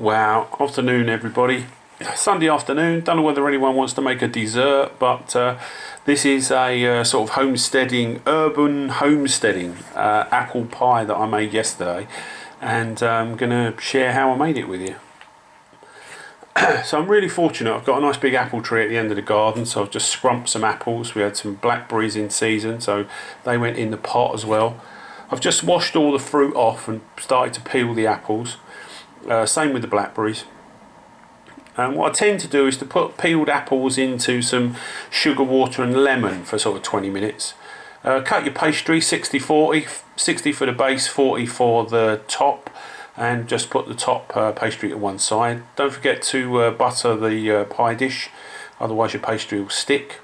Wow, afternoon everybody. Sunday afternoon, don't know whether anyone wants to make a dessert, but this is a sort of urban homesteading apple pie that I made yesterday, and I'm going to share how I made it with you. So I'm really fortunate, I've got a nice big apple tree at the end of the garden, so I've just scrumped some apples. We had some blackberries in season, so they went in the pot as well. I've just washed all the fruit off and started to peel the apples. Same with the blackberries. And what I tend to do is to put peeled apples into some sugar water and lemon for sort of 20 minutes. Cut your pastry 60-40, 60 for the base, 40 for the top, and just put the top pastry to one side. Don't forget to butter the pie dish, otherwise your pastry will stick.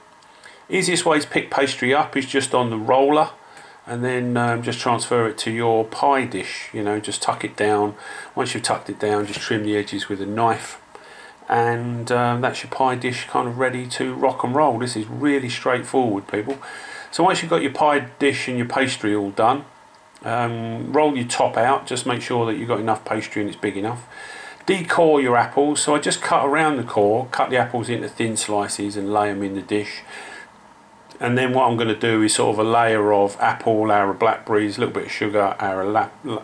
Easiest way to pick pastry up is just on the roller, and then just transfer it to your pie dish. You know, just tuck it down. Once you've tucked it down, just trim the edges with a knife, and that's your pie dish kind of ready to rock and roll. This is really straightforward, people. So once you've got your pie dish and your pastry all done, roll your top out. Just make sure that you've got enough pastry and it's big enough. Decore your apples. So I just cut around the core, cut the apples into thin slices and lay them in the dish. And then what I'm going to do is sort of a layer of apple, layer of blackberries, a little bit of sugar,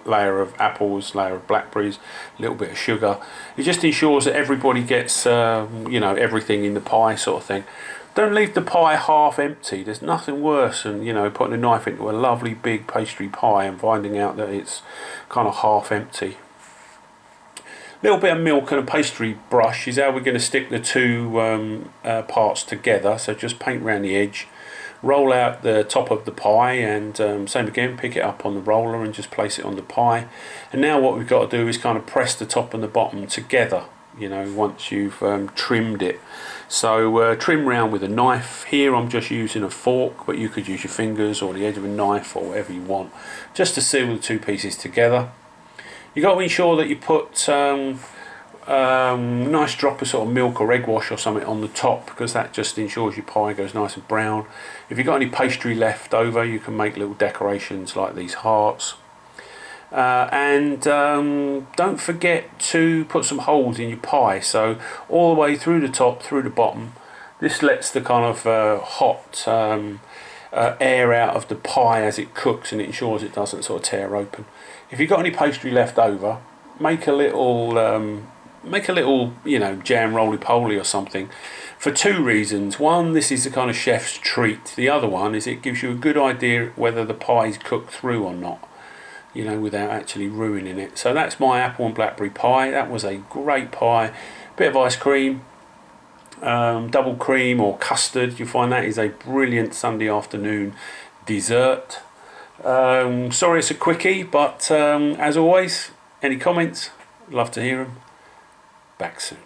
layer of apples, layer of blackberries, a little bit of sugar. It just ensures that everybody gets, you know, everything in the pie sort of thing. Don't leave the pie half empty. There's nothing worse than, you know, putting a knife into a lovely big pastry pie and finding out that it's kind of half empty. A little bit of milk and a pastry brush is how we're going to stick the two parts together. So just paint around the edge. Roll out the top of the pie, and same again, pick it up on the roller and just place it on the pie. And now what we've got to do is kind of press the top and the bottom together, you know, once you've trimmed it. So trim round with a knife. Here I'm just using a fork, but you could use your fingers or the edge of a knife or whatever you want, just to seal the two pieces together. You've got to ensure that you put nice drop of sort of milk or egg wash or something on the top, because that just ensures your pie goes nice and brown. If you've got any pastry left over, you can make little decorations like these hearts. And don't forget to put some holes in your pie, so all the way through the top, through the bottom. This lets the kind of hot air out of the pie as it cooks, and it ensures it doesn't sort of tear open. If you've got any pastry left over, make a little you know, jam roly-poly or something, for two reasons. One, this is the kind of chef's treat. The other one is it gives you a good idea whether the pie's cooked through or not, you know, without actually ruining it. So that's my apple and blackberry pie. That was a great pie. Bit of ice cream, double cream or custard. You'll find that is a brilliant Sunday afternoon dessert. Sorry it's a quickie, but as always, any comments, love to hear them. Back soon.